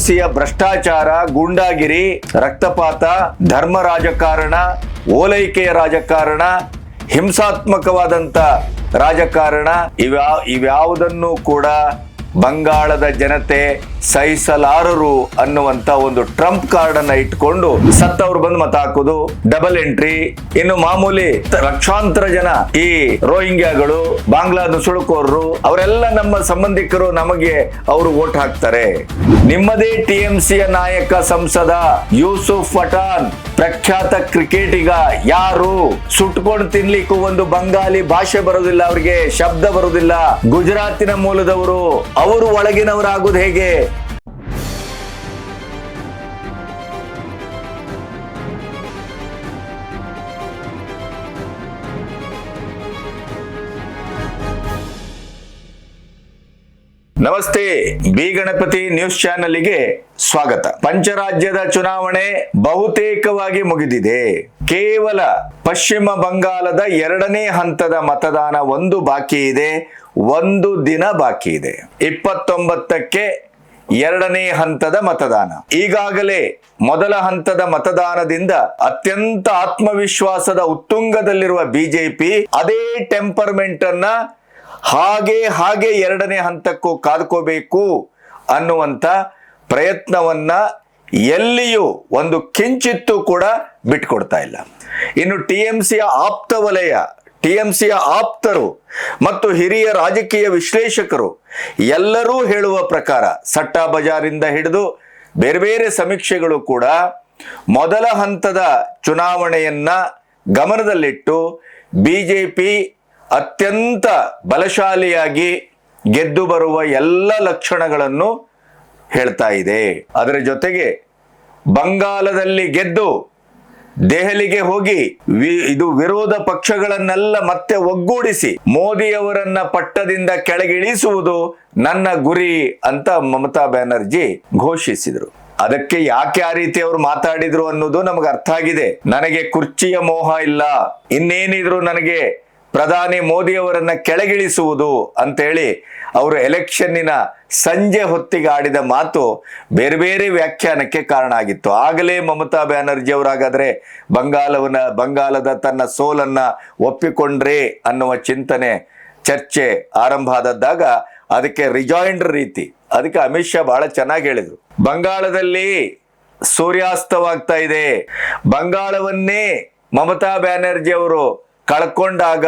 ಟಿಎಂಸಿಯ ಭ್ರಷ್ಟಾಚಾರ, ಗೂಂಡಾಗಿರಿ, ರಕ್ತಪಾತ, ಧರ್ಮ ರಾಜಕಾರಣ, ಓಲೈಕೆಯ ರಾಜಕಾರಣ, ಹಿಂಸಾತ್ಮಕವಾದಂತ ರಾಜಕಾರಣ ಇವ್ಯಾವುದನ್ನು ಕೂಡ ಬಂಗಾಳದ ಜನತೆ ಸಹಿಸಲಾರರು ಅನ್ನುವಂತ ಒಂದು ಟ್ರಂಪ್ ಕಾರ್ಡ್ ಅನ್ನ ಇಟ್ಕೊಂಡು ಸತ್ತವ್ರು ಬಂದು ಮತ ಹಾಕೋದು, ಡಬಲ್ ಎಂಟ್ರಿ. ಇನ್ನು ಮಾಮೂಲಿ ಲಕ್ಷಾಂತರ ಜನ ಈ ರೋಹಿಂಗ್ಯಾಗಳು, ಬಾಂಗ್ಲಾ ನುಸುಳುಕೋರರು ಅವರೆಲ್ಲ ನಮ್ಮ ಸಂಬಂಧಿಕರು, ನಮಗೆ ಅವರು ವೋಟ್ ಹಾಕ್ತಾರೆ. ನಿಮ್ಮದೇ ಟಿಎಂಸಿಯ ನಾಯಕ ಸಂಸದ ಯೂಸುಫ್ ಪಠಾಣ್, ಪ್ರಖ್ಯಾತ ಕ್ರಿಕೆಟಿಗ, ಯಾರು ಸುಟ್ಕೊಂಡು ತಿನ್ಲಿಕ್ಕೂ ಒಂದು ಬಂಗಾಲಿ ಭಾಷೆ ಬರುವುದಿಲ್ಲ, ಅವರಿಗೆ ಶಬ್ದ ಬರುವುದಿಲ್ಲ, ಗುಜರಾತಿನ ಮೂಲದವರು, ಅವರು ಒಳಗಿನವರಾಗುವುದು ಹೇಗೆ? ನಮಸ್ತೆ, ಬಿ ಗಣಪತಿ ನ್ಯೂಸ್ ಚಾನೆಲ್ಗೆ ಸ್ವಾಗತ. ಪಂಚರಾಜ್ಯದ ಚುನಾವಣೆ ಬಹುತೇಕವಾಗಿ ಮುಗಿದಿದೆ. ಕೇವಲ ಪಶ್ಚಿಮ ಬಂಗಾಳದ 2ನೇ ಹಂತದ ಮತದಾನ ಒಂದು ಬಾಕಿ ಇದೆ, ಒಂದು ದಿನ ಬಾಕಿ ಇದೆ. 29ಕ್ಕೆ 2ನೇ ಹಂತದ ಮತದಾನ. ಈಗಾಗಲೇ ಮೊದಲ ಹಂತದ ಮತದಾನದಿಂದ ಅತ್ಯಂತ ಆತ್ಮವಿಶ್ವಾಸದ ಉತ್ತುಂಗದಲ್ಲಿರುವ ಬಿಜೆಪಿ ಅದೇ ಟೆಂಪರ್ಮೆಂಟ್ ಅನ್ನ ಹಾಗೆ 2ನೇ ಹಂತಕ್ಕೂ ಕಾದ್ಕೋಬೇಕು ಅನ್ನುವಂತ ಪ್ರಯತ್ನವನ್ನ ಎಲ್ಲಿಯೂ ಒಂದು ಕಿಂಚಿತ್ತೂ ಕೂಡ ಬಿಟ್ಕೊಡ್ತಾ ಇಲ್ಲ. ಇನ್ನು ಟಿಎಂಸಿಯ ಆಪ್ತ ವಲಯ, ಟಿಎಂಸಿಯ ಆಪ್ತರು ಮತ್ತು ಹಿರಿಯ ರಾಜಕೀಯ ವಿಶ್ಲೇಷಕರು ಎಲ್ಲರೂ ಹೇಳುವ ಪ್ರಕಾರ, ಸಟ್ಟಾ ಬಜಾರಿಂದ ಹಿಡಿದು ಬೇರೆ ಬೇರೆ ಸಮೀಕ್ಷೆಗಳು ಕೂಡ ಮೊದಲ ಹಂತದ ಚುನಾವಣೆಯನ್ನ ಗಮನದಲ್ಲಿಟ್ಟು ಬಿಜೆಪಿ ಅತ್ಯಂತ ಬಲಶಾಲಿಯಾಗಿ ಗೆದ್ದು ಬರುವ ಎಲ್ಲ ಲಕ್ಷಣಗಳನ್ನು ಹೇಳ್ತಾ ಇದೆ. ಅದರ ಜೊತೆಗೆ ಬಂಗಾಳದಲ್ಲಿ ಗೆದ್ದು ದೆಹಲಿಗೆ ಹೋಗಿ ಇದು ವಿರೋಧ ಪಕ್ಷಗಳನ್ನೆಲ್ಲ ಮತ್ತೆ ಒಗ್ಗೂಡಿಸಿ ಮೋದಿಯವರನ್ನ ಪಟ್ಟದಿಂದ ಕೆಳಗಿಳಿಸುವುದು ನನ್ನ ಗುರಿ ಅಂತ ಮಮತಾ ಬ್ಯಾನರ್ಜಿ ಘೋಷಿಸಿದರು. ಅದಕ್ಕೆ ಯಾಕೆ ಆ ರೀತಿ ಅವರು ಮಾತಾಡಿದ್ರು ಅನ್ನೋದು ನಮಗೆ ಅರ್ಥ ಆಗಿದೆ. ನನಗೆ ಕುರ್ಚಿಯ ಮೋಹ ಇಲ್ಲ, ಇನ್ನೇನಿದ್ರು ನನಗೆ ಪ್ರಧಾನಿ ಮೋದಿಯವರನ್ನ ಕೆಳಗಿಳಿಸುವುದು ಅಂತೇಳಿ ಅವರು ಎಲೆಕ್ಷನ್ನಿನ ಸಂಜೆ ಹೊತ್ತಿಗೆ ಆಡಿದ ಮಾತು ಬೇರೆ ಬೇರೆ ವ್ಯಾಖ್ಯಾನಕ್ಕೆ ಕಾರಣ ಆಗಿತ್ತು. ಆಗಲೇ ಮಮತಾ ಬ್ಯಾನರ್ಜಿ ಅವರಾಗಾದ್ರೆ ಬಂಗಾಳದ ತನ್ನ ಸೋಲನ್ನ ಒಪ್ಪಿಕೊಂಡ್ರೆ ಅನ್ನುವ ಚಿಂತನೆ, ಚರ್ಚೆ ಆರಂಭ ಆದದ್ದಾಗ ಅದಕ್ಕೆ ರಿಜಾಯಿಂಡರ್ ರೀತಿ, ಅದಕ್ಕೆ ಅಮಿತ್ ಶಾ ಬಹಳ ಚೆನ್ನಾಗಿ ಹೇಳಿದ್ರು. ಬಂಗಾಳದಲ್ಲಿ ಸೂರ್ಯಾಸ್ತವಾಗ್ತಾ ಇದೆ, ಬಂಗಾಳವನ್ನೇ ಮಮತಾ ಬ್ಯಾನರ್ಜಿ ಅವರು ಕಳ್ಕೊಂಡಾಗ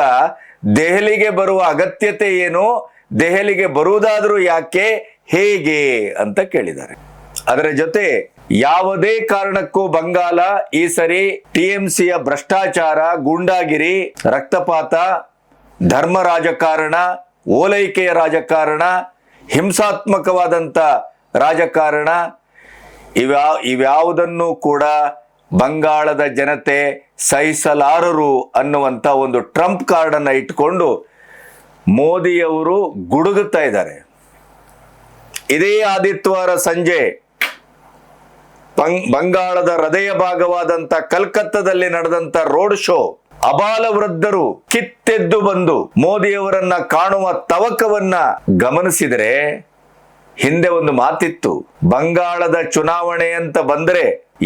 ದೆಹಲಿಗೆ ಬರುವ ಅಗತ್ಯತೆ ಏನು, ದೆಹಲಿಗೆ ಬರುವುದಾದ್ರೂ ಯಾಕೆ, ಹೇಗೆ ಅಂತ ಕೇಳಿದ್ದಾರೆ. ಅದರ ಜೊತೆ ಯಾವುದೇ ಕಾರಣಕ್ಕೂ ಬಂಗಾಳ ಈ ಸರಿ ಟಿಎಂಸಿಯ ಭ್ರಷ್ಟಾಚಾರ, ಗೂಂಡಾಗಿರಿ, ರಕ್ತಪಾತ, ಧರ್ಮ ರಾಜಕಾರಣ, ಓಲೈಕೆಯ ರಾಜಕಾರಣ, ಹಿಂಸಾತ್ಮಕವಾದಂತ ರಾಜಕಾರಣ ಇವ್ಯಾವುದನ್ನು ಕೂಡ ಬಂಗಾಳದ ಜನತೆ ಸಹಿಸಲಾರರು ಅನ್ನುವಂತ ಒಂದು ಟ್ರಂಪ್ ಕಾರ್ಡ್ ಅನ್ನ ಇಟ್ಕೊಂಡು ಮೋದಿಯವರು ಗುಡುಗುತ್ತಾ ಇದ್ದಾರೆ. ಇದೇ ಆದಿತ್ಯವಾರ ಸಂಜೆ ಬಂಗಾಳದ ಹೃದಯ ಭಾಗವಾದಂತ ಕಲ್ಕತ್ತಾದಲ್ಲಿ ನಡೆದಂತ ರೋಡ್ ಶೋ, ಅಬಾಲ ವೃದ್ಧರು ಕಿತ್ತೆದ್ದು ಬಂದು ಮೋದಿಯವರನ್ನ ಕಾಣುವ ತವಕವನ್ನ ಗಮನಿಸಿದರೆ, ಹಿಂದೆ ಒಂದು ಮಾತಿತ್ತು, ಬಂಗಾಳದ ಚುನಾವಣೆ ಅಂತ ಬಂದರೆ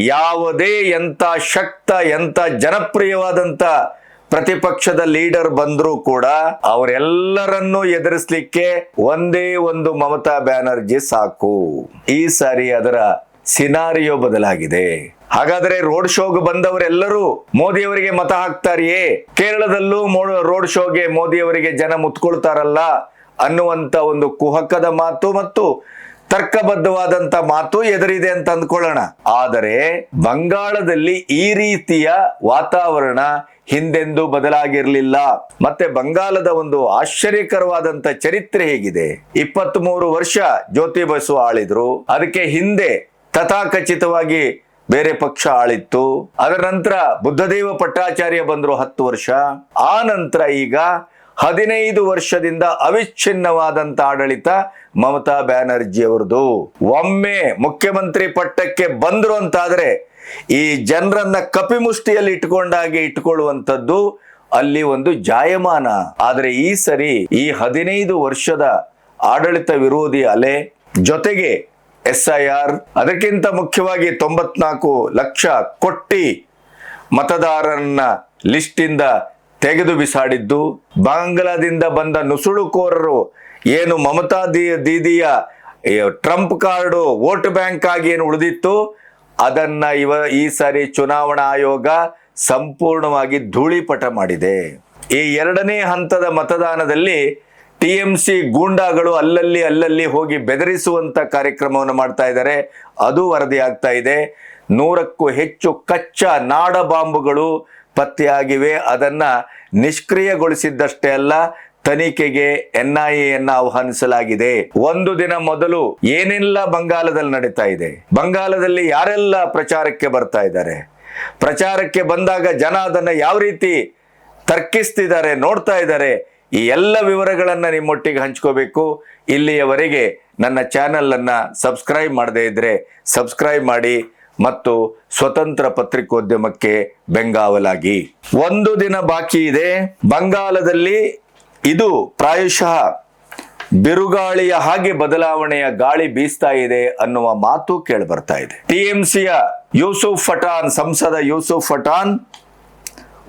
ಯಾವುದೇ ಎಂತ ಶಕ್ತ, ಎಂತ ಜನಪ್ರಿಯವಾದಂತ ಪ್ರತಿಪಕ್ಷದ ಲೀಡರ್ ಬಂದರೂ ಕೂಡ ಅವರೆಲ್ಲರನ್ನೂ ಎದುರಿಸಲಿಕ್ಕೆ ಒಂದೇ ಒಂದು ಮಮತಾ ಬ್ಯಾನರ್ಜಿ ಸಾಕು. ಈ ಸಾರಿ ಅದರ ಸಿನಾರಿಯೋ ಬದಲಾಗಿದೆ. ಹಾಗಾದ್ರೆ ರೋಡ್ ಶೋಗೆ ಬಂದವರೆಲ್ಲರೂ ಮೋದಿಯವರಿಗೆ ಮತ ಹಾಕ್ತಾರಿಯೇ? ಕೇರಳದಲ್ಲೂ ರೋಡ್ ಶೋಗೆ ಮೋದಿಯವರಿಗೆ ಜನ ಮುತ್ಕೊಳ್ತಾರಲ್ಲ ಅನ್ನುವಂತ ಒಂದು ಕುಹಕದ ಮಾತು ಮತ್ತು ತರ್ಕಬದ್ಧವಾದಂತ ಮಾತು ಎದುರಿದೆ ಅಂತ ಅಂದ್ಕೊಳ್ಳೋಣ. ಆದರೆ ಬಂಗಾಳದಲ್ಲಿ ಈ ರೀತಿಯ ವಾತಾವರಣ ಹಿಂದೆಂದೂ ಬದಲಾಗಿರ್ಲಿಲ್ಲ. ಮತ್ತೆ ಬಂಗಾಳದ ಒಂದು ಆಶ್ಚರ್ಯಕರವಾದಂತ ಚರಿತ್ರೆ ಹೇಗಿದೆ. 23 ವರ್ಷ ಜ್ಯೋತಿ ಬಸು ಆಳಿದ್ರು. ಅದಕ್ಕೆ ಹಿಂದೆ ತಥಾಕಚಿತವಾಗಿ ಬೇರೆ ಪಕ್ಷ ಆಳಿತ್ತು. ಅದರ ನಂತರ ಬುದ್ಧದೇವ ಪಟ್ಟಾಚಾರ್ಯ ಬಂದ್ರು 10 ವರ್ಷ. ಆ ನಂತರ ಈಗ 15 ವರ್ಷದಿಂದ ಅವಿಚ್ಛಿನ್ನವಾದಂತ ಆಡಳಿತ ಮಮತಾ ಬ್ಯಾನರ್ಜಿ ಅವರದು. ಒಮ್ಮೆ ಮುಖ್ಯಮಂತ್ರಿ ಪಟ್ಟಕ್ಕೆ ಬಂದ್ರು ಅಂತಾದ್ರೆ ಈ ಜನರನ್ನ ಕಪಿಮುಷ್ಟಿಯಲ್ಲಿ ಇಟ್ಕೊಳ್ಳುವಂಥದ್ದು ಅಲ್ಲಿ ಒಂದು ಜಾಯಮಾನ. ಆದ್ರೆ ಈ ಸರಿ ಈ 15 ವರ್ಷದ ಆಡಳಿತ ವಿರೋಧಿ ಅಲೆ ಜೊತೆಗೆ SIR, ಅದಕ್ಕಿಂತ ಮುಖ್ಯವಾಗಿ 94 ಲಕ್ಷ ಕೊಟ್ಟಿ ಮತದಾರರನ್ನ ಲಿಸ್ಟಿಂದ ತೆಗೆದು ಬಿಸಾಡಿದ್ದು, ಬಾಂಗ್ಲಾದಿಂದ ಬಂದ ನುಸುಳುಕೋರರು ಏನು ಮಮತಾ ದೀದಿಯ ಟ್ರಂಪ್ ಕಾರ್ಡು ವೋಟ್ ಬ್ಯಾಂಕ್ ಆಗಿ ಏನು ಉಳಿದಿತ್ತು ಅದನ್ನ ಈ ಸಾರಿ ಚುನಾವಣಾ ಆಯೋಗ ಸಂಪೂರ್ಣವಾಗಿ ಧೂಳಿಪಟ ಮಾಡಿದೆ. ಈ ಎರಡನೇ ಹಂತದ ಮತದಾನದಲ್ಲಿ TMC ಗೂಂಡಾಗಳು ಅಲ್ಲಲ್ಲಿ ಹೋಗಿ ಬೆದರಿಸುವಂತ ಕಾರ್ಯಕ್ರಮವನ್ನು ಮಾಡ್ತಾ ಇದ್ದಾರೆ. ಅದು ವರದಿ ಆಗ್ತಾ ಇದೆ. 100ಕ್ಕೂ ಹೆಚ್ಚು ಕಚ್ಚಾ ನಾಡ ಬಾಂಬುಗಳು ಪತ್ತೆಯಾಗಿವೆ. ಅದನ್ನ ನಿಷ್ಕ್ರಿಯಗೊಳಿಸಿದ್ದಷ್ಟೇ ಅಲ್ಲ, ತನಿಖೆಗೆ NIAಯನ್ನ ಆಹ್ವಾನಿಸಲಾಗಿದೆ. ಒಂದು ದಿನ ಮೊದಲು ಏನೆಲ್ಲ ಬಂಗಾಲದಲ್ಲಿ ನಡೀತಾ ಇದೆ, ಬಂಗಾಲದಲ್ಲಿ ಯಾರೆಲ್ಲ ಪ್ರಚಾರಕ್ಕೆ ಬರ್ತಾ ಇದ್ದಾರೆ, ಪ್ರಚಾರಕ್ಕೆ ಬಂದಾಗ ಜನ ಅದನ್ನ ಯಾವ ರೀತಿ ತರ್ಕಿಸ್ತಿದ್ದಾರೆ ನೋಡ್ತಾ ಇದ್ದಾರೆ, ಈ ಎಲ್ಲ ವಿವರಗಳನ್ನ ನಿಮ್ಮೊಟ್ಟಿಗೆ ಹಂಚ್ಕೋಬೇಕು. ಇಲ್ಲಿಯವರೆಗೆ ನನ್ನ ಚಾನೆಲ್ ಅನ್ನ ಸಬ್ಸ್ಕ್ರೈಬ್ ಮಾಡದೇ ಇದ್ರೆ ಸಬ್ಸ್ಕ್ರೈಬ್ ಮಾಡಿ ಮತ್ತು ಸ್ವತಂತ್ರ ಪತ್ರಿಕೋದ್ಯಮಕ್ಕೆ ಬೆಂಗಾವಲಾಗಿ. ಒಂದು ದಿನ ಬಾಕಿ ಇದೆ. ಬಂಗಾಲದಲ್ಲಿ ಇದು ಪ್ರಾಯಶಃ ಬಿರುಗಾಳಿಯ ಹಾಗೆ ಬದಲಾವಣೆಯ ಗಾಳಿ ಬೀಸ್ತಾ ಇದೆ ಅನ್ನುವ ಮಾತು ಕೇಳಿ ಬರ್ತಾ ಇದೆ. TMCಯ ಯೂಸುಫ್ ಪಠಾಣ್, ಸಂಸದ ಯೂಸುಫ್ ಪಠಾಣ್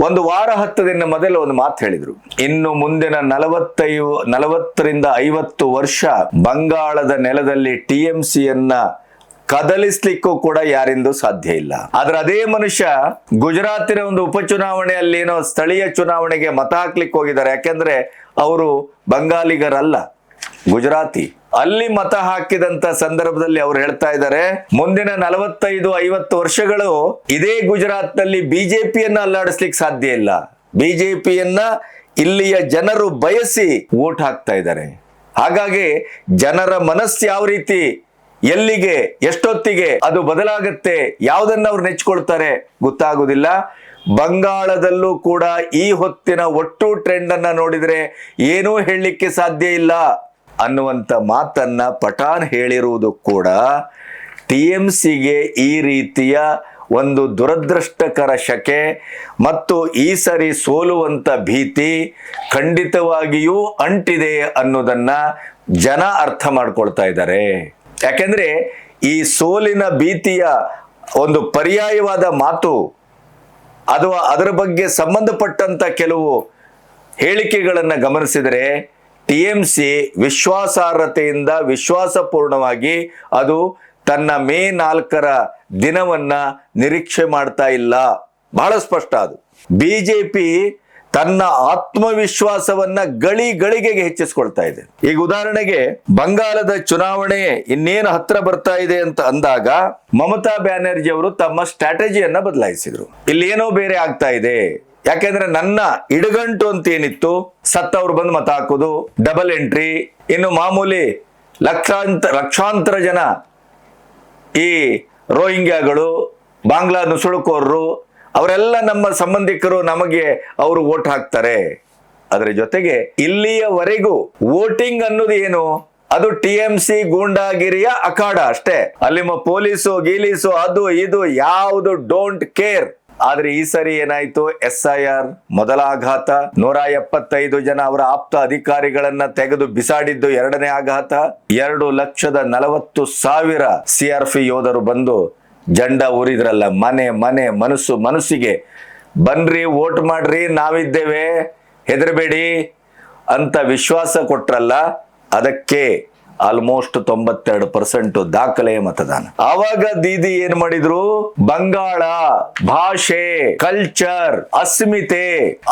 ಒಂದು ವಾರ 10 ದಿನ ಮೊದಲು ಒಂದು ಮಾತು ಹೇಳಿದ್ರು. ಇನ್ನು ಮುಂದಿನ 40ರಿಂದ 50 ವರ್ಷ ಬಂಗಾಳದ ನೆಲದಲ್ಲಿ TMCಯನ್ನ ಕದಲಿಸ್ಲಿಕ್ಕೂ ಕೂಡ ಯಾರಿಂದೂ ಸಾಧ್ಯ ಇಲ್ಲ. ಆದ್ರೆ ಅದೇ ಮನುಷ್ಯ ಗುಜರಾತಿನ ಒಂದು ಉಪಚುನಾವಣೆಯಲ್ಲಿ ಏನೋ ಸ್ಥಳೀಯ ಚುನಾವಣೆಗೆ ಮತ ಹಾಕ್ಲಿಕ್ಕೆ ಹೋಗಿದ್ದಾರೆ. ಯಾಕೆಂದ್ರೆ ಅವರು ಬಂಗಾಲಿಗರಲ್ಲ, ಗುಜರಾತಿ. ಅಲ್ಲಿ ಮತ ಹಾಕಿದಂತ ಸಂದರ್ಭದಲ್ಲಿ ಅವ್ರು ಹೇಳ್ತಾ ಇದ್ದಾರೆ, ಮುಂದಿನ 45-50 ವರ್ಷಗಳು ಇದೇ ಗುಜರಾತ್ ನಲ್ಲಿ ಬಿಜೆಪಿಯನ್ನ ಅಲ್ಲಾಡಿಸ್ಲಿಕ್ಕೆ ಸಾಧ್ಯ ಇಲ್ಲ. ಬಿಜೆಪಿಯನ್ನ ಇಲ್ಲಿಯ ಜನರು ಬಯಸಿ ವೋಟ್ ಹಾಕ್ತಾ ಇದ್ದಾರೆ. ಹಾಗಾಗಿ ಜನರ ಮನಸ್ಸು ಯಾವ ರೀತಿ, ಎಲ್ಲಿಗೆ, ಎಷ್ಟೊತ್ತಿಗೆ ಅದು ಬದಲಾಗುತ್ತೆ, ಯಾವುದನ್ನ ಅವ್ರು ನೆಚ್ಕೊಳ್ತಾರೆ ಗೊತ್ತಾಗುದಿಲ್ಲ. ಬಂಗಾಳದಲ್ಲೂ ಕೂಡ ಈ ಹೊತ್ತಿನ ಒಟ್ಟು ಟ್ರೆಂಡ್ ಅನ್ನ ನೋಡಿದ್ರೆ ಏನೂ ಹೇಳಲಿಕ್ಕೆ ಸಾಧ್ಯ ಇಲ್ಲ ಅನ್ನುವಂಥ ಮಾತನ್ನ ಪಠಾಣ್ ಹೇಳಿರುವುದು ಕೂಡ TMCಗೆ ಈ ರೀತಿಯ ಒಂದು ದುರದೃಷ್ಟಕರ ಶಕೆ ಮತ್ತು ಈ ಸರಿ ಸೋಲುವಂತ ಭೀತಿ ಖಂಡಿತವಾಗಿಯೂ ಅಂಟಿದೆ ಅನ್ನೋದನ್ನ ಜನ ಅರ್ಥ ಮಾಡ್ಕೊಳ್ತಾ ಇದ್ದಾರೆ. ಯಾಕೆಂದ್ರೆ ಈ ಸೋಲಿನ ಭೀತಿಯ ಒಂದು ಪರ್ಯಾಯವಾದ ಮಾತು ಅಥವಾ ಅದರ ಬಗ್ಗೆ ಸಂಬಂಧಪಟ್ಟಂತ ಕೆಲವು ಹೇಳಿಕೆಗಳನ್ನು ಗಮನಿಸಿದರೆ TMC ವಿಶ್ವಾಸಾರ್ಹತೆಯಿಂದ ವಿಶ್ವಾಸಪೂರ್ಣವಾಗಿ ಅದು ತನ್ನ ಮೇ 4ರ ದಿನವನ್ನ ನಿರೀಕ್ಷೆ ಮಾಡ್ತಾ ಇಲ್ಲ. ಬಹಳ ಸ್ಪಷ್ಟ ಅದು. ಬಿಜೆಪಿ ತನ್ನ ಆತ್ಮವಿಶ್ವಾಸವನ್ನ ಗಳಿಗೆಗೆ ಹೆಚ್ಚಿಸ್ಕೊಳ್ತಾ ಇದೆ. ಈಗ ಉದಾಹರಣೆಗೆ ಬಂಗಾಳದ ಚುನಾವಣೆ ಇನ್ನೇನು ಹತ್ರ ಬರ್ತಾ ಇದೆ ಅಂತ ಅಂದಾಗ ಮಮತಾ ಬ್ಯಾನರ್ಜಿ ಅವರು ತಮ್ಮ ಸ್ಟ್ರಾಟಜಿಯನ್ನ ಬದಲಾಯಿಸಿದ್ರು. ಇಲ್ಲಿ ಏನೋ ಬೇರೆ ಆಗ್ತಾ ಇದೆ. ಯಾಕೆಂದ್ರೆ ನನ್ನ ಇಡಗಂಟು ಅಂತ ಏನಿತ್ತು, ಸತ್ತವ್ರು ಬಂದು ಮತ ಹಾಕೋದು, ಡಬಲ್ ಎಂಟ್ರಿ, ಇನ್ನು ಮಾಮೂಲಿ ಲಕ್ಷಾಂತರ ಜನ ಈ ರೋಹಿಂಗ್ಯಾಗಳು, ಬಾಂಗ್ಲಾ ನುಸುಳುಕೋರರು ಅವರೆಲ್ಲ ನಮ್ಮ ಸಂಬಂಧಿಕರು, ನಮಗೆ ಅವರು ವೋಟ್ ಹಾಕ್ತಾರೆ. ಅದರ ಜೊತೆಗೆ ಇಲ್ಲಿಯವರೆಗೂ ವೋಟಿಂಗ್ ಅನ್ನೋದು ಏನು, ಅದು TMC ಗೂಂಡಾಗಿರಿಯ ಅಖಾಡ ಅಷ್ಟೇ. ಅಲ್ಲಿ ಪೊಲೀಸು ಗೀಲೀಸು ಅದು ಇದು ಯಾವುದು ಡೋಂಟ್ ಕೇರ್. ಆದ್ರೆ ಈ ಸರಿ ಏನಾಯ್ತು, SIR ಮೊದಲ ಆಘಾತ, 175 ಜನ ಅವರ ಆಪ್ತ ಅಧಿಕಾರಿಗಳನ್ನ ತೆಗೆದು ಬಿಸಾಡಿದ್ದು ಎರಡನೇ ಆಘಾತ, 2,40,000 CRP ಯೋಧರು ಬಂದು ಜಂಡ ಊರಿದ್ರಲ್ಲ, ಮನೆ ಮನಸ್ಸಿಗೆ ಬನ್ರಿ ವೋಟ್ ಮಾಡ್ರಿ ನಾವಿದ್ದೇವೆ ಹೆದರಬೇಡಿ ಅಂತ ವಿಶ್ವಾಸ ಕೊಟ್ರಲ್ಲ, ಅದಕ್ಕೆ ಆಲ್ಮೋಸ್ಟ್ 92% ದಾಖಲೆಯ ಮತದಾನ. ಆವಾಗ ದೀದಿ ಏನ್ ಮಾಡಿದ್ರು, ಬಂಗಾಳ ಭಾಷೆ, ಕಲ್ಚರ್, ಅಸ್ಮಿತೆ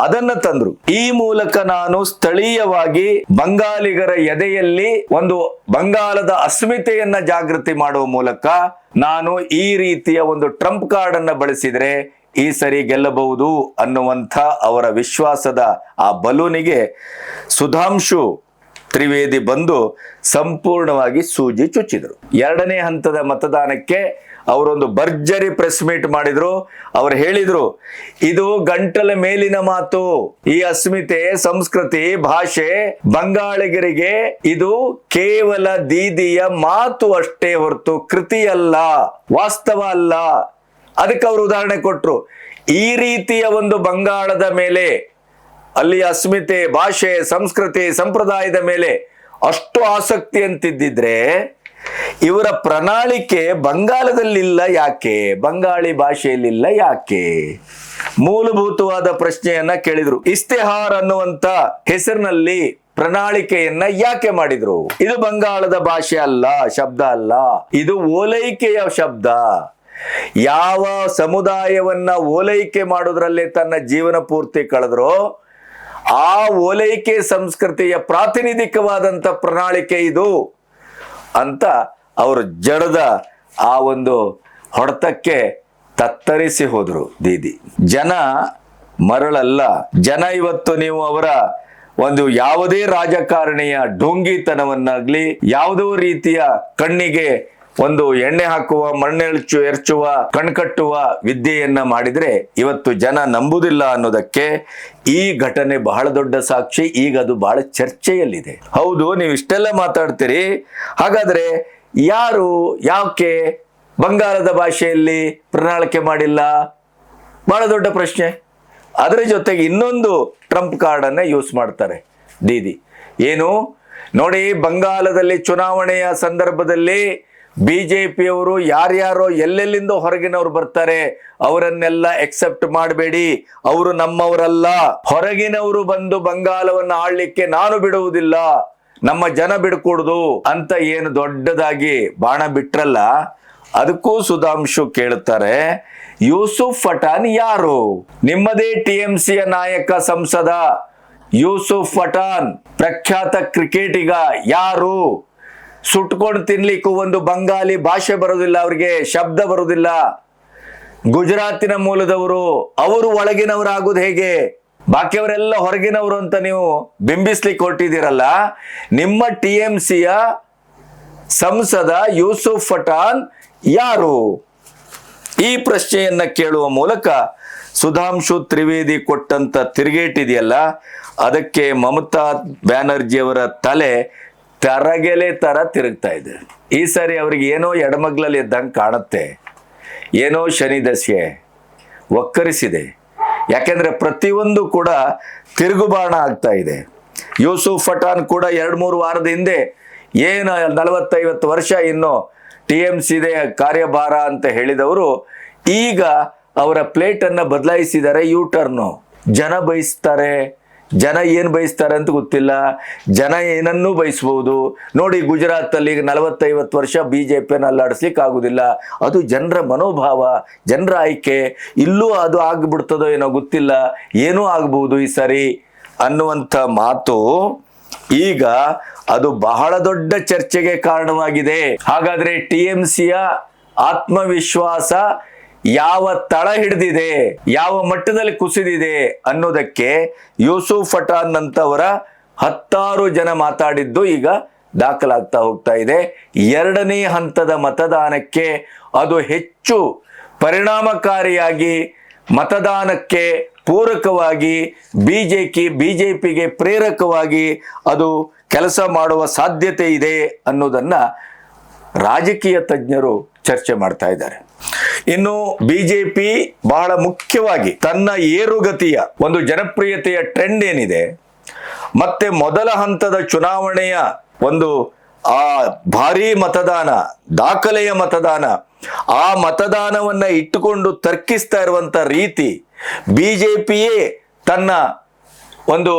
ಅದನ್ನ ತಂದ್ರು. ಈ ಮೂಲಕ ನಾನು ಸ್ಥಳೀಯವಾಗಿ ಬಂಗಾಲಿಗರ ಎದೆಯಲ್ಲಿ ಒಂದು ಬಂಗಾಳದ ಅಸ್ಮಿತೆಯನ್ನ ಜಾಗೃತಿ ಮಾಡುವ ಮೂಲಕ ನಾನು ಈ ರೀತಿಯ ಒಂದು ಟ್ರಂಪ್ ಕಾರ್ಡ್ ಅನ್ನ ಬಳಸಿದ್ರೆ ಈ ಸರಿ ಗೆಲ್ಲಬಹುದು ಅನ್ನುವಂಥ ಅವರ ವಿಶ್ವಾಸದ ಆ ಬಲೂನಿಗೆ ಸುಧಾಂಶು ತ್ರಿವೇದಿ ಬಂದು ಸಂಪೂರ್ಣವಾಗಿ ಸೂಜಿ ಚುಚ್ಚಿದ್ರು. ಎರಡನೇ ಹಂತದ ಮತದಾನಕ್ಕೆ ಅವರೊಂದು ಭರ್ಜರಿ ಪ್ರೆಸ್ ಮೀಟ್ ಮಾಡಿದ್ರು. ಅವರು ಹೇಳಿದ್ರು, ಇದು ಗಂಟಲ ಮೇಲಿನ ಮಾತು, ಈ ಅಸ್ಮಿತೆ, ಸಂಸ್ಕೃತಿ, ಭಾಷೆ ಬಂಗಾಳಿಗರಿಗೆ ಇದು ಕೇವಲ ದೀದಿಯ ಮಾತು ಅಷ್ಟೇ ಹೊರತು ಕೃತಿಯಲ್ಲ, ವಾಸ್ತವ ಅಲ್ಲ. ಅದಕ್ಕೆ ಅವರು ಉದಾಹರಣೆ ಕೊಟ್ರು. ಈ ರೀತಿಯ ಒಂದು ಬಂಗಾಳದ ಮೇಲೆ, ಅಲ್ಲಿ ಅಸ್ಮಿತೆ, ಭಾಷೆ, ಸಂಸ್ಕೃತಿ, ಸಂಪ್ರದಾಯದ ಮೇಲೆ ಅಷ್ಟು ಆಸಕ್ತಿ ಅಂತಿದ್ದಿದ್ರೆ ಇವರ ಪ್ರಣಾಳಿಕೆ ಬಂಗಾಳದಲ್ಲಿಲ್ಲ ಯಾಕೆ, ಬಂಗಾಳಿ ಭಾಷೆಯಲ್ಲಿಲ್ಲ ಯಾಕೆ? ಮೂಲಭೂತವಾದ ಪ್ರಶ್ನೆಯನ್ನ ಕೇಳಿದ್ರು. ಇಸ್ತೆಹಾರ್ ಅನ್ನುವಂತ ಹೆಸರಿನಲ್ಲಿ ಪ್ರಣಾಳಿಕೆಯನ್ನ ಯಾಕೆ ಮಾಡಿದ್ರು? ಇದು ಬಂಗಾಳದ ಭಾಷೆ ಅಲ್ಲ, ಶಬ್ದ ಅಲ್ಲ, ಇದು ಓಲೈಕೆಯ ಶಬ್ದ. ಯಾವ ಸಮುದಾಯವನ್ನ ಓಲೈಕೆ ಮಾಡೋದ್ರಲ್ಲೇ ತನ್ನ ಜೀವನ ಪೂರ್ತಿ ಕಳೆದ್ರೋ ಆ ಓಲೈಕೆ ಸಂಸ್ಕೃತಿಯ ಪ್ರಾತಿನಿಧಿಕವಾದಂತ ಪ್ರಣಾಳಿಕೆ ಇದು ಅಂತ ಅವರು ಜಡದ ಆ ಒಂದು ಹೊಡೆತಕ್ಕೆ ತತ್ತರಿಸಿ ಹೋದ್ರು ದೀದಿ. ಜನ ಮರಳಲ್ಲ. ಜನ ಇವತ್ತು ನೀವು ಅವರ ಒಂದು ಯಾವುದೇ ರಾಜಕಾರಣಿಯ ಡೋಂಗಿತನವನ್ನಾಗ್ಲಿ, ಯಾವುದೋ ರೀತಿಯ ಕಣ್ಣಿಗೆ ಒಂದು ಎಣ್ಣೆ ಹಾಕುವ, ಎರಚುವ, ಕಣ್ಕಟ್ಟುವ ವಿದ್ಯೆಯನ್ನ ಮಾಡಿದ್ರೆ ಇವತ್ತು ಜನ ನಂಬುದಿಲ್ಲ ಅನ್ನೋದಕ್ಕೆ ಈ ಘಟನೆ ಬಹಳ ದೊಡ್ಡ ಸಾಕ್ಷಿ. ಈಗ ಅದು ಬಹಳ ಚರ್ಚೆಯಲ್ಲಿದೆ. ಹೌದು, ನೀವು ಇಷ್ಟೆಲ್ಲ ಮಾತಾಡ್ತೀರಿ, ಹಾಗಾದ್ರೆ ಯಾಕೆ ಬಂಗಾಳದ ಭಾಷೆಯಲ್ಲಿ ಪ್ರಣಾಳಿಕೆ ಮಾಡಿಲ್ಲ? ಬಹಳ ದೊಡ್ಡ ಪ್ರಶ್ನೆ. ಅದರ ಜೊತೆಗೆ ಇನ್ನೊಂದು ಟ್ರಂಪ್ ಕಾರ್ಡ್ ಅನ್ನ ಯೂಸ್ ಮಾಡ್ತಾರೆ ದೀದಿ. ಏನು ನೋಡಿ, ಬಂಗಾಳದಲ್ಲಿ ಚುನಾವಣೆಯ ಸಂದರ್ಭದಲ್ಲಿ ಬಿಜೆಪಿಯವರು ಯಾರ್ಯಾರೋ ಎಲ್ಲೆಲ್ಲಿಂದ ಹೊರಗಿನವ್ರು ಬರ್ತಾರೆ ಅವರನ್ನೆಲ್ಲ ಎಕ್ಸೆಪ್ಟ್ ಮಾಡಬೇಡಿ, ಅವರು ನಮ್ಮವರಲ್ಲ, ಹೊರಗಿನವರು ಬಂದು ಬಂಗಾಳವನ್ನು ಆಳ್ಲಿಕ್ಕೆ ನಾನು ಬಿಡುವುದಿಲ್ಲ, ನಮ್ಮ ಜನ ಬಿಡ್ಕೊಡುದು ಅಂತ ಏನು ದೊಡ್ಡದಾಗಿ ಬಾಣ ಬಿಟ್ರಲ್ಲ, ಅದಕ್ಕೂ ಸುಧಾಂಶು ಕೇಳುತ್ತಾರೆ, ಯೂಸುಫ್ ಪಠಾಣ್ ಯಾರು? ನಿಮ್ಮದೇ ಟಿಎಂಸಿಯ ನಾಯಕ ಸಂಸದ ಯೂಸುಫ್ ಪಠಾಣ್ ಪ್ರಖ್ಯಾತ ಕ್ರಿಕೆಟಿಗ ಯಾರು? ಸುಟ್ಕೊಂಡು ತಿನ್ಲಿಕ್ಕೂ ಒಂದು ಬಂಗಾಲಿ ಭಾಷೆ ಬರೋದಿಲ್ಲ, ಅವರಿಗೆ ಶಬ್ದ ಬರೋದಿಲ್ಲ. ಗುಜರಾತಿನ ಮೂಲದವರು, ಅವರು ಒಳಗಿನವರಾಗುವುದು ಹೇಗೆ? ಬಾಕಿಯವರೆಲ್ಲ ಹೊರಗಿನವರು ಅಂತ ನೀವು ಬಿಂಬಿಸ್ಲಿಕ್ಕೆ ಹೊರಟಿದ್ದೀರಲ್ಲ. ನಿಮ್ಮ ಟಿಎಂಸಿಯ ಸಂಸದ ಯೂಸುಫ್ ಪಠಾಣ್ ಯಾರು? ಈ ಪ್ರಶ್ನೆಯನ್ನ ಕೇಳುವ ಮೂಲಕ ಸುಧಾಂಶು ತ್ರಿವೇದಿ ಕೊಟ್ಟಂತ ತಿರುಗೇಟಿದೆಯಲ್ಲ, ಅದಕ್ಕೆ ಮಮತಾ ಬ್ಯಾನರ್ಜಿಯವರ ತಲೆ ತರಗೆಲೆ ತರ ತಿರುಗ್ತಾ ಇದೆ. ಈ ಸಾರಿ ಅವ್ರಿಗೆ ಏನೋ ಎಡಮಗ್ಲಲ್ಲಿ ಇದ್ದಂಗೆ ಕಾಣುತ್ತೆ, ಏನೋ ಶನಿ ದಶೆ ಒಕ್ಕರಿಸಿದೆ. ಯಾಕೆಂದ್ರೆ ಪ್ರತಿಯೊಂದು ಕೂಡ ತಿರುಗುಬಾಣ ಆಗ್ತಾ ಇದೆ. ಯೂಸುಫ್ ಪಠಾಣ್ ಕೂಡ 2-3 ವಾರದ ಹಿಂದೆ ಏನು 40-50 ವರ್ಷ ಇನ್ನು ಟಿಎಂಸಿದೆ ಕಾರ್ಯಭಾರ ಅಂತ ಹೇಳಿದವರು ಈಗ ಅವರ ಪ್ಲೇಟ್ ಅನ್ನ ಬದಲಾಯಿಸಿದ್ದಾರೆ. ಟರ್ನು. ಜನ ಬಯಸ್ತಾರೆ, ಜನ ಏನ್ ಬಯಸ್ತಾರೆ ಅಂತ ಗೊತ್ತಿಲ್ಲ, ಜನ ಏನನ್ನೂ ಬಯಸಬಹುದು. ನೋಡಿ, ಗುಜರಾತ್ ಅಲ್ಲಿ ಈಗ 40-50 ವರ್ಷ ಬಿಜೆಪಿಯನ್ನು ಅಲ್ಲಾಡಿಸ್ಲಿಕ್ಕೆ ಆಗುದಿಲ್ಲ. ಅದು ಜನರ ಮನೋಭಾವ, ಜನರ ಆಯ್ಕೆ. ಇಲ್ಲೂ ಅದು ಆಗ್ಬಿಡ್ತದೋ ಏನೋ ಗೊತ್ತಿಲ್ಲ, ಏನೂ ಆಗಬಹುದು ಈ ಸರಿ ಅನ್ನುವಂಥ ಮಾತು ಈಗ ಅದು ಬಹಳ ದೊಡ್ಡ ಚರ್ಚೆಗೆ ಕಾರಣವಾಗಿದೆ. ಹಾಗಾದ್ರೆ ಟಿಎಂಸಿಯ ಆತ್ಮವಿಶ್ವಾಸ ಯಾವ ತಳ ಹಿಡಿದಿದೆ, ಯಾವ ಮಟ್ಟದಲ್ಲಿ ಕುಸಿದಿದೆ ಅನ್ನೋದಕ್ಕೆ ಯೂಸುಫ್ ಪಠಾಣ್ ಅಂತವರ 10 ಜನ ಮಾತಾಡಿದ್ದು ಈಗ ದಾಖಲಾಗ್ತಾ ಹೋಗ್ತಾ ಇದೆ. 2ನೇ ಹಂತದ ಮತದಾನಕ್ಕೆ ಅದು ಹೆಚ್ಚು ಪರಿಣಾಮಕಾರಿಯಾಗಿ, ಮತದಾನಕ್ಕೆ ಪೂರಕವಾಗಿ, ಬಿಜೆಪಿಗೆ ಪ್ರೇರಕವಾಗಿ ಅದು ಕೆಲಸ ಮಾಡುವ ಸಾಧ್ಯತೆ ಇದೆ ಅನ್ನೋದನ್ನ ರಾಜಕೀಯ ತಜ್ಞರು ಚರ್ಚೆ ಮಾಡ್ತಾ ಇದ್ದಾರೆ. ಇನ್ನು ಬಿಜೆಪಿ ಬಹಳ ಮುಖ್ಯವಾಗಿ ತನ್ನ ಏರುಗತಿಯ ಒಂದು ಜನಪ್ರಿಯತೆಯ ಟ್ರೆಂಡ್ ಏನಿದೆ, ಮತ್ತೆ ಮೊದಲ ಹಂತದ ಚುನಾವಣೆಯ ಒಂದು ಆ ಭಾರೀ ಮತದಾನ, ದಾಖಲೆಯ ಮತದಾನ, ಆ ಮತದಾನವನ್ನ ಇಟ್ಟುಕೊಂಡು ತರ್ಕಿಸ್ತಾ ಇರುವಂತ ರೀತಿ, ಬಿಜೆಪಿಯೇ ತನ್ನ ಒಂದು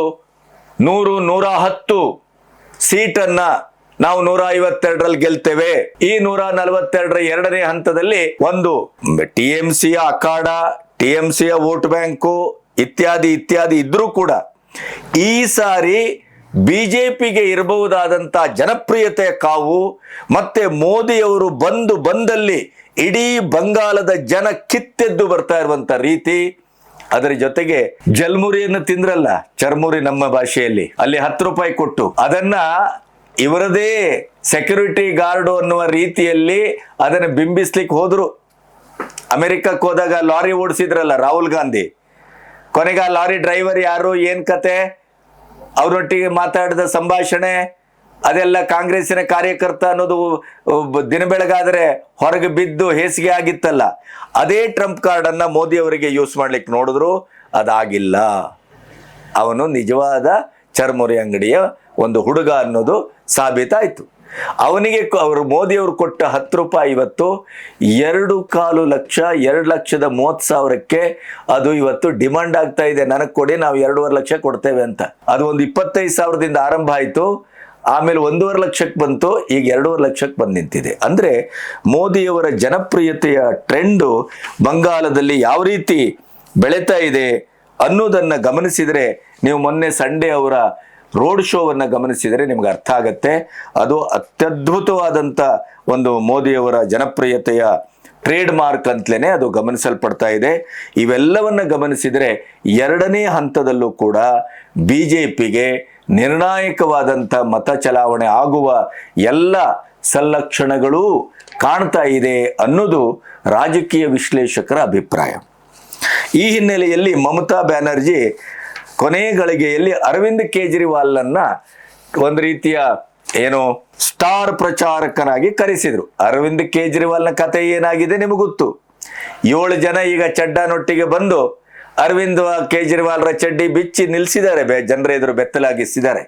100-110 ಸೀಟನ್ನ ನಾವು 152ರಲ್ಲಿ ಗೆಲ್ತೇವೆ, ಈ 142ರ 2ನೇ ಹಂತದಲ್ಲಿ ಒಂದು ಟಿಎಂಸಿಯ ಅಖಾಡ, ಟಿಎಂಸಿಯ ವೋಟ್ ಬ್ಯಾಂಕು ಇತ್ಯಾದಿ ಇದ್ರೂ ಕೂಡ ಈ ಸಾರಿ ಬಿಜೆಪಿಗೆ ಇರಬಹುದಾದಂತ ಜನಪ್ರಿಯತೆಯ ಕಾವು, ಮತ್ತೆ ಮೋದಿಯವರು ಬಂದಲ್ಲಿ ಇಡೀ ಬಂಗಾಳದ ಜನ ಕಿತ್ತೆದ್ದು ಬರ್ತಾ ಇರುವಂತ ರೀತಿ, ಅದರ ಜೊತೆಗೆ ಜಲ್ಮುರಿಯನ್ನು ತಿಂದ್ರಲ್ಲ, ಚರ್ಮುರಿ ನಮ್ಮ ಭಾಷೆಯಲ್ಲಿ, ಅಲ್ಲಿ 10 ರೂಪಾಯಿ ಕೊಟ್ಟು ಅದನ್ನ ಇವರದೇ ಸೆಕ್ಯೂರಿಟಿ ಗಾರ್ಡ್ ಅನ್ನುವ ರೀತಿಯಲ್ಲಿ ಅದನ್ನು ಬಿಂಬಿಸ್ಲಿಕ್ಕೆ ಹೋದ್ರು. ಅಮೆರಿಕಕ್ಕೆ ಹೋದಾಗ ಲಾರಿ ಓಡಿಸಿದ್ರಲ್ಲ ರಾಹುಲ್ ಗಾಂಧಿ, ಕೊನೆಗೆ ಆ ಲಾರಿ ಡ್ರೈವರ್ ಯಾರು, ಏನ್ ಕತೆ, ಅವರೊಟ್ಟಿಗೆ ಮಾತಾಡಿದ ಸಂಭಾಷಣೆ, ಅದೆಲ್ಲ ಕಾಂಗ್ರೆಸ್ಸಿನ ಕಾರ್ಯಕರ್ತ ಅನ್ನೋದು ದಿನ ಬೆಳಗಾದ್ರೆ ಹೊರಗೆ ಬಿದ್ದು ಹೇಸಿಗೆ ಆಗಿತ್ತಲ್ಲ. ಅದೇ ಟ್ರಂಪ್ ಕಾರ್ಡ್ ಅನ್ನ ಮೋದಿ ಅವರಿಗೆ ಯೂಸ್ ಮಾಡ್ಲಿಕ್ಕೆ ನೋಡಿದ್ರು, ಅದಾಗಿಲ್ಲ. ಅವನು ನಿಜವಾದ ಚರ್ಮುರಿ ಅಂಗಡಿಯ ಒಂದು ಹುಡುಗ ಅನ್ನೋದು ಸಾಬೀತಾಯ್ತು. ಅವನಿಗೆ ಅವರು ಮೋದಿಯವರು ಕೊಟ್ಟ 10 ರೂಪಾಯಿ ಇವತ್ತು 2.25 ಲಕ್ಷ, 2,30,000ಕ್ಕೆ ಅದು ಇವತ್ತು ಡಿಮಾಂಡ್ ಆಗ್ತಾ ಇದೆ. ನನಗೆ ಕೊಡಿ, ನಾವು 2.5 ಲಕ್ಷ ಕೊಡ್ತೇವೆ ಅಂತ. ಅದು ಒಂದು 25,000ದಿಂದ ಆರಂಭ ಆಯಿತು, ಆಮೇಲೆ 1.5 ಲಕ್ಷಕ್ಕೆ ಬಂತು, ಈಗ 2.5 ಲಕ್ಷಕ್ಕೆ ಬಂದು ನಿಂತಿದೆ. ಅಂದರೆ ಮೋದಿಯವರ ಜನಪ್ರಿಯತೆಯ ಟ್ರೆಂಡು ಬಂಗಾಲದಲ್ಲಿ ಯಾವ ರೀತಿ ಬೆಳೀತಾ ಇದೆ ಅನ್ನೋದನ್ನು ಗಮನಿಸಿದರೆ, ನೀವು ಮೊನ್ನೆ ಸಂಡೇ ಅವರ ರೋಡ್ ಶೋವನ್ನು ಗಮನಿಸಿದರೆ ನಿಮ್ಗೆ ಅರ್ಥ ಆಗತ್ತೆ. ಅದು ಅತ್ಯದ್ಭುತವಾದಂಥ ಒಂದು ಮೋದಿಯವರ ಜನಪ್ರಿಯತೆಯ ಟ್ರೇಡ್ ಮಾರ್ಕ್ ಅಂತಲೇ ಅದು ಗಮನಿಸಲ್ಪಡ್ತಾ ಇದೆ. ಇವೆಲ್ಲವನ್ನು ಗಮನಿಸಿದರೆ 2ನೇ ಹಂತದಲ್ಲೂ ಕೂಡ BJPಗೆ ನಿರ್ಣಾಯಕವಾದಂಥ ಮತ ಚಲಾವಣೆ ಆಗುವ ಎಲ್ಲ ಸಲ್ಲಕ್ಷಣಗಳೂ ಕಾಣ್ತಾ ಇದೆ ಅನ್ನೋದು ರಾಜಕೀಯ ವಿಶ್ಲೇಷಕರ ಅಭಿಪ್ರಾಯ. ಈ ಹಿನ್ನೆಲೆಯಲ್ಲಿ ಮಮತಾ ಬ್ಯಾನರ್ಜಿ ಕೊನೆ ಗಳಿಗೆಯಲ್ಲಿ ಅರವಿಂದ್ ಕೇಜ್ರಿವಾಲ್ನನ್ನ ಒಂದು ರೀತಿಯ ಏನು ಸ್ಟಾರ್ ಪ್ರಚಾರಕನಾಗಿ ಕರೆಸಿದ್ರು. ಅರವಿಂದ್ ಕೇಜ್ರಿವಾಲ್ನ ಕಥೆ ಏನಾಗಿದೆ ನಿಮಗೆ ಗೊತ್ತು. 7 ಜನ ಈಗ ಚಡ್ಡನೊಟ್ಟಿಗೆ ಬಂದು ಅರವಿಂದ್ ಕೇಜ್ರಿವಾಲ್ರ ಚಡ್ಡಿ ಬಿಚ್ಚಿ ನಿಲ್ಲಿಸಿದ್ದಾರೆ, ಜನರ ಎದುರು ಬೆತ್ತಲಾಗಿಸಿದ್ದಾರೆ.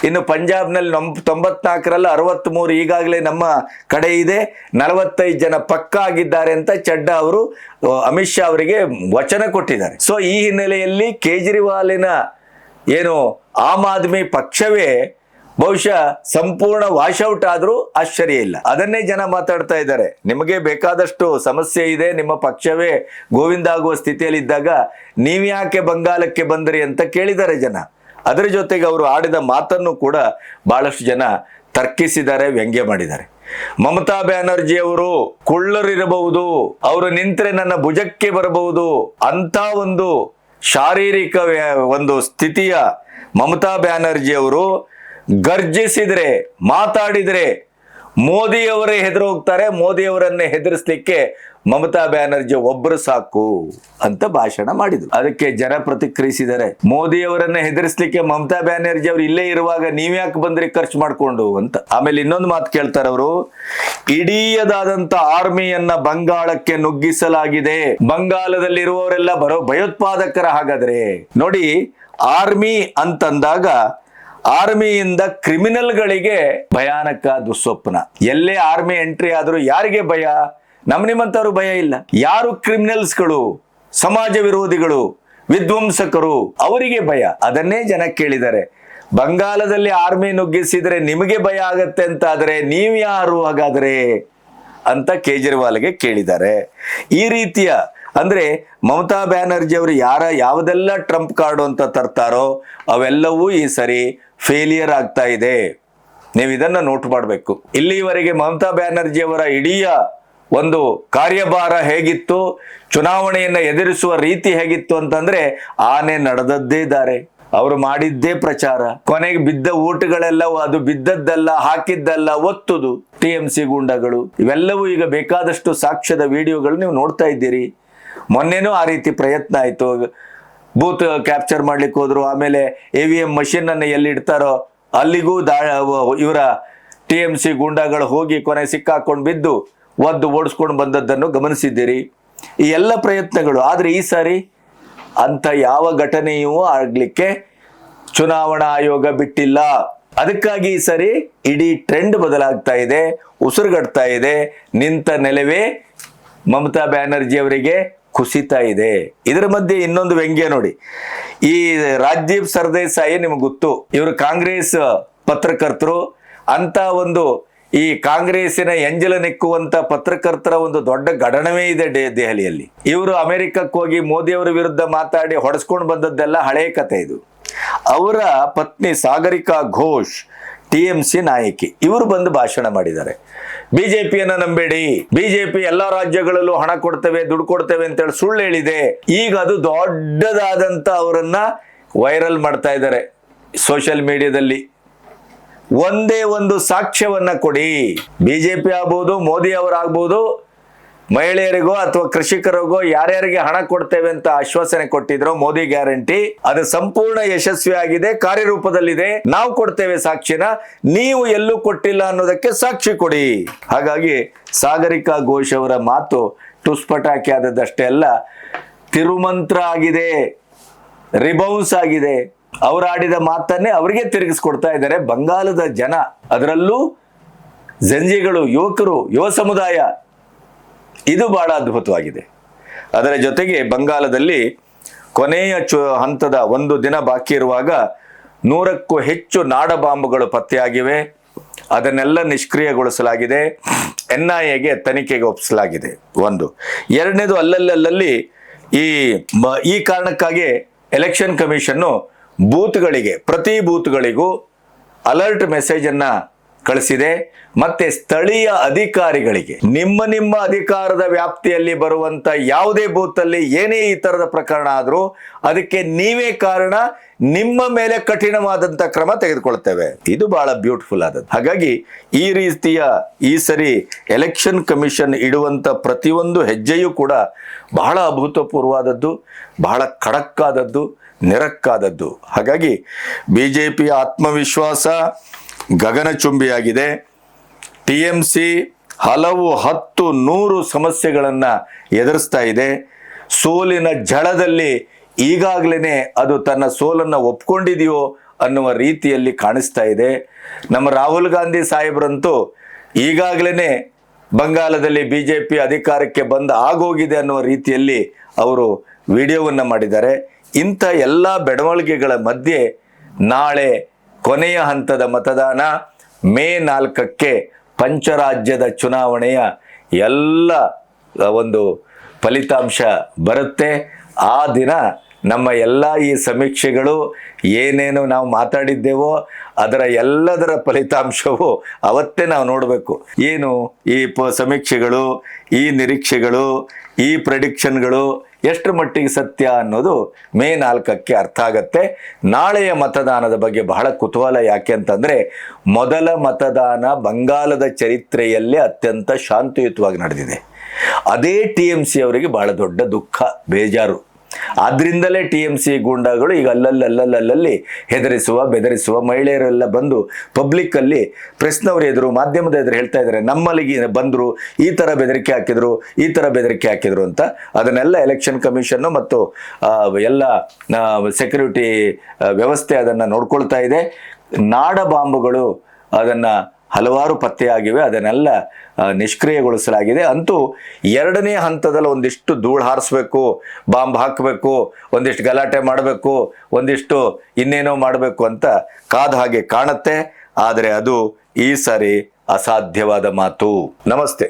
ಇನ್ನು ಪಂಜಾಬ್ನಲ್ಲಿ 94ರಲ್ಲಿ 63 ಈಗಾಗಲೇ ನಮ್ಮ ಕಡೆ ಇದೆ, 45 ಜನ ಪಕ್ಕಾ ಆಗಿದ್ದಾರೆ ಅಂತ ಚಡ್ಡಾ ಅವರು ಅಮಿತ್ ಶಾ ಅವರಿಗೆ ವಚನ ಕೊಟ್ಟಿದ್ದಾರೆ. ಸೊ ಈ ಹಿನ್ನೆಲೆಯಲ್ಲಿ ಕೇಜ್ರಿವಾಲಿನ ಏನು ಆಮ್ ಆದ್ಮಿ ಪಕ್ಷವೇ ಬಹುಶಃ ಸಂಪೂರ್ಣ ವಾಶೌಟ್ ಆದರೂ ಆಶ್ಚರ್ಯ ಇಲ್ಲ. ಅದನ್ನೇ ಜನ ಮಾತಾಡ್ತಾ ಇದ್ದಾರೆ. ನಿಮಗೆ ಬೇಕಾದಷ್ಟು ಸಮಸ್ಯೆ ಇದೆ, ನಿಮ್ಮ ಪಕ್ಷವೇ ಗೋವಿಂದ ಆಗುವ ಸ್ಥಿತಿಯಲ್ಲಿ ಇದ್ದಾಗ ನೀವ್ಯಾಕೆ ಬಂಗಾಲಕ್ಕೆ ಬಂದ್ರಿ ಅಂತ ಕೇಳಿದ್ದಾರೆ ಜನ. ಅದರ ಜೊತೆಗೆ ಅವರು ಆಡಿದ ಮಾತನ್ನು ಕೂಡ ಬಹಳಷ್ಟು ಜನ ತರ್ಕಿಸಿದ್ದಾರೆ, ವ್ಯಂಗ್ಯ ಮಾಡಿದ್ದಾರೆ. ಮಮತಾ ಬ್ಯಾನರ್ಜಿ ಅವರು ಕುಳ್ಳರಿರಬಹುದು, ಅವರು ನಿಂತರೆ ನನ್ನ ಭುಜಕ್ಕೆ ಬರಬಹುದು ಅಂತ ಒಂದು ಶಾರೀರಿಕ ಒಂದು ಸ್ಥಿತಿಯ ಮಮತಾ ಬ್ಯಾನರ್ಜಿ ಅವರು ಗರ್ಜಿಸಿದ್ರೆ, ಮಾತಾಡಿದ್ರೆ ಮೋದಿಯವರೇ ಹೆದರು ಹೋಗ್ತಾರೆ. ಮೋದಿಯವರನ್ನೇ ಹೆದರಿಸಲಿಕ್ಕೆ ಮಮತಾ ಬ್ಯಾನರ್ಜಿ ಒಬ್ಬರು ಸಾಕು ಅಂತ ಭಾಷಣ ಮಾಡಿದ್ರು. ಅದಕ್ಕೆ ಜನ ಪ್ರತಿಕ್ರಿಯಿಸಿದ್ದಾರೆ, ಮೋದಿಯವರನ್ನ ಹೆದರಿಸಲಿಕ್ಕೆ ಮಮತಾ ಬ್ಯಾನರ್ಜಿ ಅವರು ಇಲ್ಲೇ ಇರುವಾಗ ನೀವ್ಯಾಕೆ ಬಂದ್ರಿ ಖರ್ಚು ಮಾಡ್ಕೊಂಡು ಅಂತ. ಆಮೇಲೆ ಇನ್ನೊಂದು ಮಾತು ಕೇಳ್ತಾರೆ ಅವರು, ಇಡೀದಾದಂತ ಆರ್ಮಿಯನ್ನ ಬಂಗಾಳಕ್ಕೆ ನುಗ್ಗಿಸಲಾಗಿದೆ, ಬಂಗಾಲದಲ್ಲಿ ಇರುವವರೆಲ್ಲ ಭಯೋತ್ಪಾದಕರ. ಹಾಗಾದ್ರೆ ನೋಡಿ, ಆರ್ಮಿ ಅಂತಂದಾಗ ಆರ್ಮಿಯಿಂದ ಕ್ರಿಮಿನಲ್ಗಳಿಗೆ ಭಯಾನಕ ದುಸ್ವಪ್ನ. ಎಲ್ಲೇ ಆರ್ಮಿ ಎಂಟ್ರಿ ಆದ್ರೂ ಯಾರಿಗೆ ಭಯ? ನಿಮ್ಮಂತವ್ರು ಭಯ ಇಲ್ಲ. ಯಾರು ಕ್ರಿಮಿನಲ್ಸ್ಗಳು, ಸಮಾಜ ವಿರೋಧಿಗಳು, ವಿಧ್ವಂಸಕರು, ಅವರಿಗೆ ಭಯ. ಅದನ್ನೇ ಜನ ಕೇಳಿದ್ದಾರೆ. ಬಂಗಾಲದಲ್ಲಿ ಆರ್ಮಿ ನುಗ್ಗಿಸಿದ್ರೆ ನಿಮಗೆ ಭಯ ಆಗತ್ತೆ ಅಂತ ಆದ್ರೆ ನೀವ್ ಯಾರು ಹಾಗಾದ್ರೆ ಅಂತ ಕೇಜ್ರಿವಾಲ್ಗೆ ಕೇಳಿದ್ದಾರೆ. ಈ ರೀತಿಯ ಅಂದ್ರೆ ಮಮತಾ ಬ್ಯಾನರ್ಜಿ ಅವರು ಯಾವುದೆಲ್ಲ ಟ್ರಂಪ್ ಕಾರ್ಡು ಅಂತ ತರ್ತಾರೋ ಅವೆಲ್ಲವೂ ಈ ಸರಿ ಫೇಲಿಯರ್ ಆಗ್ತಾ ಇದೆ. ನೀವು ಇದನ್ನ ನೋಟ್ ಮಾಡಬೇಕು. ಇಲ್ಲಿವರೆಗೆ ಮಮತಾ ಬ್ಯಾನರ್ಜಿ ಅವರ ಇಡೀ ಒಂದು ಕಾರ್ಯಭಾರ ಹೇಗಿತ್ತು, ಚುನಾವಣೆಯನ್ನ ಎದುರಿಸುವ ರೀತಿ ಹೇಗಿತ್ತು ಅಂತಂದ್ರೆ ಆನೆ ನಡೆದದ್ದೇ ದಾರೆ, ಅವರು ಮಾಡಿದ್ದೇ ಪ್ರಚಾರ. ಕೊನೆಗೆ ಬಿದ್ದ ಓಟುಗಳೆಲ್ಲ ಅದು ಬಿದ್ದದ್ದಲ್ಲ, ಹಾಕಿದ್ದಲ್ಲ, ಒತ್ತುದು TMC ಗೂಂಡಗಳು. ಇವೆಲ್ಲವೂ ಈಗ ಬೇಕಾದಷ್ಟು ಸಾಕ್ಷ್ಯದ ವಿಡಿಯೋಗಳು ನೀವು ನೋಡ್ತಾ ಇದ್ದೀರಿ. ಮೊನ್ನೆನೂ ಆ ರೀತಿ ಪ್ರಯತ್ನ ಆಯ್ತು. ಬೂತ್ ಕ್ಯಾಪ್ಚರ್ ಮಾಡ್ಲಿಕ್ಕೆ ಹೋದ್ರು, ಆಮೇಲೆ AVM ಮಷಿನ್ ಅನ್ನು ಎಲ್ಲಿ ಇಡ್ತಾರೋ ಅಲ್ಲಿಗೂ ಇವರ TMC ಗೂಂಡಾಗಳು ಹೋಗಿ ಕೊನೆ ಸಿಕ್ಕಾಕೊಂಡು ಬಿದ್ದು ಒದ್ದು ಓಡಿಸ್ಕೊಂಡು ಬಂದದ್ದನ್ನು ಗಮನಿಸಿದ್ದೀರಿ. ಈ ಎಲ್ಲ ಪ್ರಯತ್ನಗಳು. ಆದ್ರೆ ಈ ಸಾರಿ ಅಂತ ಯಾವ ಘಟನೆಯೂ ಆಗ್ಲಿಕ್ಕೆ ಚುನಾವಣಾ ಆಯೋಗ ಬಿಟ್ಟಿಲ್ಲ. ಅದಕ್ಕಾಗಿ ಈ ಸರಿ ಇಡೀ ಟ್ರೆಂಡ್ ಬದಲಾಗ್ತಾ ಇದೆ, ಉಸಿರುಗಡ್ತಾ ಇದೆ. ನಿಂತ ನೆಲವೇ ಮಮತಾ ಬ್ಯಾನರ್ಜಿ ಅವರಿಗೆ ಕುಸಿತಾ ಇದೆ. ಇದರ ಮಧ್ಯೆ ಇನ್ನೊಂದು ವ್ಯಂಗ್ಯ ನೋಡಿ. ಈ ರಾಜೀವ್ ಸರ್ದೇಸಾಯಿ ನಿಮ್ಗೆ ಗೊತ್ತು, ಇವರು ಕಾಂಗ್ರೆಸ್ ಪತ್ರಕರ್ತರು. ಅಂತ ಒಂದು ಈ ಕಾಂಗ್ರೆಸ್ಸಿನ ಎಂಜಲ ನೆಕ್ಕುವಂತ ಪತ್ರಕರ್ತರ ಒಂದು ದೊಡ್ಡ ಗಣನವೇ ಇದೆ ದೆಹಲಿಯಲ್ಲಿ. ಇವರು ಅಮೆರಿಕಕ್ಕೆ ಹೋಗಿ ಮೋದಿ ಅವರ ವಿರುದ್ಧ ಮಾತಾಡಿ ಹೊಡೆಸ್ಕೊಂಡು ಬಂದದ್ದೆಲ್ಲ ಹಳೆ ಕತೆ. ಇದು ಅವರ ಪತ್ನಿ ಸಾಗರಿಕಾ ಘೋಷ್ TMC ನಾಯಕಿ. ಇವರು ಬಂದು ಭಾಷಣ ಮಾಡಿದ್ದಾರೆ. ಬಿಜೆಪಿಯನ್ನ ನಂಬೇಡಿ, ಬಿಜೆಪಿ ಎಲ್ಲಾ ರಾಜ್ಯಗಳಲ್ಲೂ ಹಣ ಕೊಡ್ತೇವೆ, ದುಡ್ಡು ಕೊಡ್ತೇವೆ ಅಂತೇಳಿ ಸುಳ್ಳು ಹೇಳಿದೆ. ಈಗ ಅದು ದೊಡ್ಡದಾದಂತ ಅವರನ್ನ ವೈರಲ್ ಮಾಡ್ತಾ ಇದ್ದಾರೆ ಸೋಷಿಯಲ್ ಮೀಡಿಯಾದಲ್ಲಿ. ಒಂದೇ ಒಂದು ಸಾಕ್ಷ್ಯವನ್ನ ಕೊಡಿ. ಬಿಜೆಪಿ ಆಗ್ಬೋದು, ಮೋದಿ ಅವರಾಗ್ಬೋದು, ಮಹಿಳೆಯರಿಗೋ ಅಥವಾ ಕೃಷಿಕರಿಗೋ ಯಾರ್ಯಾರಿಗೆ ಹಣ ಕೊಡ್ತೇವೆ ಅಂತ ಆಶ್ವಾಸನೆ ಕೊಟ್ಟಿದ್ರು ಮೋದಿ ಗ್ಯಾರಂಟಿ, ಅದು ಸಂಪೂರ್ಣ ಯಶಸ್ವಿ ಆಗಿದೆ, ಕಾರ್ಯರೂಪದಲ್ಲಿದೆ. ನಾವು ಕೊಡ್ತೇವೆ ಸಾಕ್ಷಿನ, ನೀವು ಎಲ್ಲೂ ಕೊಟ್ಟಿಲ್ಲ ಅನ್ನೋದಕ್ಕೆ ಸಾಕ್ಷಿ ಕೊಡಿ. ಹಾಗಾಗಿ ಸಾಗರಿಕಾ ಘೋಷ್ ಅವರ ಮಾತು ಟುಸ್ಪಟಾಕಿ ಆದದ್ದಷ್ಟೇ ಅಲ್ಲ, ತಿರುಮಂತ್ರ ಆಗಿದೆ, ರಿಬೌನ್ಸ್ ಆಗಿದೆ. ಅವರು ಆಡಿದ ಮಾತನ್ನೇ ಅವರಿಗೆ ತಿರುಗಿಸ್ಕೊಡ್ತಾ ಇದ್ದಾರೆ ಬಂಗಾಲದ ಜನ. ಅದರಲ್ಲೂ ಜಂಜಿಗಳು, ಯುವಕರು, ಯುವ ಸಮುದಾಯ, ಇದು ಬಹಳ ಅದ್ಭುತವಾಗಿದೆ. ಅದರ ಜೊತೆಗೆ ಬಂಗಾಲದಲ್ಲಿ ಕೊನೆಯ ಹಂತದ ಒಂದು ದಿನ ಬಾಕಿ ಇರುವಾಗ 100ಕ್ಕೂ ಹೆಚ್ಚು ನಾಡ ಬಾಂಬ್ಗಳು ಪತ್ತೆಯಾಗಿವೆ. ಅದನ್ನೆಲ್ಲ ನಿಷ್ಕ್ರಿಯಗೊಳಿಸಲಾಗಿದೆ. NIAಗೆ ತನಿಖೆಗೆ ಒಪ್ಪಿಸಲಾಗಿದೆ. ಒಂದು. ಎರಡನೇದು, ಅಲ್ಲಲ್ಲಿ ಈ ಕಾರಣಕ್ಕಾಗಿ ಎಲೆಕ್ಷನ್ ಕಮಿಷನ್ನು ಬೂತ್ಗಳಿಗೆ, ಪ್ರತಿ ಬೂತ್ಗಳಿಗೂ ಅಲರ್ಟ್ ಮೆಸೇಜ್ ಅನ್ನ ಕಳಿಸಿದೆ. ಮತ್ತೆ ಸ್ಥಳೀಯ ಅಧಿಕಾರಿಗಳಿಗೆ ನಿಮ್ಮ ಅಧಿಕಾರದ ವ್ಯಾಪ್ತಿಯಲ್ಲಿ ಬರುವಂತ ಯಾವುದೇ ಬೂತ್ ಅಲ್ಲಿ ಏನೇ ಈ ತರದ ಪ್ರಕರಣ ಆದ್ರೂ ಅದಕ್ಕೆ ನೀವೇ ಕಾರಣ, ನಿಮ್ಮ ಮೇಲೆ ಕಠಿಣವಾದಂತ ಕ್ರಮ ತೆಗೆದುಕೊಳ್ತೇವೆ. ಇದು ಬಹಳ ಬ್ಯೂಟಿಫುಲ್ ಆದದ್ದು. ಹಾಗಾಗಿ ಈ ರೀತಿಯ ಈ ಸರಿ ಎಲೆಕ್ಷನ್ ಕಮಿಷನ್ ಇಡುವಂತ ಪ್ರತಿಯೊಂದು ಹೆಜ್ಜೆಯೂ ಕೂಡ ಬಹಳ ಅಭೂತಪೂರ್ವವಾದದ್ದು, ಬಹಳ ಖಡಕ್ಕಾದದ್ದು, ನಿರಕ್ಕಾದದ್ದು. ಹಾಗಾಗಿ ಬಿಜೆಪಿಯ ಆತ್ಮವಿಶ್ವಾಸ ಗಗನಚುಂಬಿಯಾಗಿದೆ. TMC ಹಲವು 10-100 ಸಮಸ್ಯೆಗಳನ್ನು ಎದುರಿಸ್ತಾ ಇದೆ. ಸೋಲಿನ ಝಳದಲ್ಲಿ ಈಗಾಗಲೇ ಅದು ತನ್ನ ಸೋಲನ್ನು ಒಪ್ಕೊಂಡಿದೆಯೋ ಅನ್ನುವ ರೀತಿಯಲ್ಲಿ ಕಾಣಿಸ್ತಾ ಇದೆ. ನಮ್ಮ ರಾಹುಲ್ ಗಾಂಧಿ ಸಾಹೇಬರಂತೂ ಈಗಾಗಲೇ ಬಂಗಾಲದಲ್ಲಿ BJP ಅಧಿಕಾರಕ್ಕೆ ಆಗೋಗಿದೆ ಅನ್ನುವ ರೀತಿಯಲ್ಲಿ ಅವರು ವಿಡಿಯೋವನ್ನು ಮಾಡಿದ್ದಾರೆ. ಇಂಥ ಎಲ್ಲ ಬೆಳವಣಿಗೆಗಳ ಮಧ್ಯೆ ನಾಳೆ ಕೊನೆಯ ಹಂತದ ಮತದಾನ ಮೇ 4ಕ್ಕೆ ಪಂಚರಾಜ್ಯದ ಚುನಾವಣೆಯ ಎಲ್ಲ ಒಂದು ಫಲಿತಾಂಶ ಬರುತ್ತೆ. ಆ ದಿನ ನಮ್ಮ ಎಲ್ಲ ಈ ಸಮೀಕ್ಷೆಗಳು ಏನೇನು ನಾವು ಮಾತಾಡಿದ್ದೇವೋ ಅದರ ಎಲ್ಲದರ ಫಲಿತಾಂಶವು ಅವತ್ತೇ ನಾವು ನೋಡಬೇಕು. ಏನು ಈ ಸಮೀಕ್ಷೆಗಳು, ಈ ನಿರೀಕ್ಷೆಗಳು, ಈ ಪ್ರೆಡಿಕ್ಷನ್ಗಳು ಎಷ್ಟು ಮಟ್ಟಿಗೆ ಸತ್ಯ ಅನ್ನೋದು ಮೇ 4ಕ್ಕೆ ಅರ್ಥ ಆಗತ್ತೆ. ನಾಳೆಯ ಮತದಾನದ ಬಗ್ಗೆ ಬಹಳ ಕುತೂಹಲ. ಯಾಕೆ ಅಂತಂದ್ರೆ ಮೊದಲ ಮತದಾನ ಬಂಗಾಲದ ಚರಿತ್ರೆಯಲ್ಲೇ ಅತ್ಯಂತ ಶಾಂತಿಯುತವಾಗಿ ನಡೆದಿದೆ. ಅದೇ TMC ಅವರಿಗೆ ಬಹಳ ದೊಡ್ಡ ದುಃಖ, ಬೇಜಾರು. ಆದ್ರಿಂದಲೇ TMC ಗೂಂಡಾಗಳು ಈಗ ಅಲ್ಲಲ್ಲಿ ಹೆದರಿಸುವ, ಬೆದರಿಸುವ, ಮಹಿಳೆಯರೆಲ್ಲ ಬಂದು ಪಬ್ಲಿಕ್ ಅಲ್ಲಿ ಪ್ರೆಸ್ನವ್ರ ಎದುರು, ಮಾಧ್ಯಮದ ಎದುರು ಹೇಳ್ತಾ ಇದ್ದಾರೆ, ನಮ್ಮಲ್ಲಿಗೆ ಬಂದರು, ಈ ಥರ ಬೆದರಿಕೆ ಹಾಕಿದ್ರು ಅಂತ. ಅದನ್ನೆಲ್ಲ ಎಲೆಕ್ಷನ್ ಕಮಿಷನ್ನು ಮತ್ತು ಎಲ್ಲ ಸೆಕ್ಯೂರಿಟಿ ವ್ಯವಸ್ಥೆ ಅದನ್ನು ನೋಡ್ಕೊಳ್ತಾ ಇದೆ. ನಾಡ ಬಾಂಬುಗಳು ಅದನ್ನು ಹಲವಾರು ಪತ್ತೆಯಾಗಿವೆ, ಅದನ್ನೆಲ್ಲ ನಿಷ್ಕ್ರಿಯಗೊಳಿಸಲಾಗಿದೆ. ಅಂತೂ ಎರಡನೇ ಹಂತದಲ್ಲಿ ಒಂದಿಷ್ಟು ಧೂಳು ಹಾರಿಸ್ಬೇಕು, ಬಾಂಬ್ ಹಾಕಬೇಕು, ಒಂದಿಷ್ಟು ಗಲಾಟೆ ಮಾಡಬೇಕು, ಒಂದಿಷ್ಟು ಇನ್ನೇನೋ ಮಾಡಬೇಕು ಅಂತ ಕಾದ ಹಾಗೆ ಕಾಣುತ್ತೆ. ಆದರೆ ಅದು ಈ ಸಾರಿ ಅಸಾಧ್ಯವಾದ ಮಾತು. ನಮಸ್ತೆ.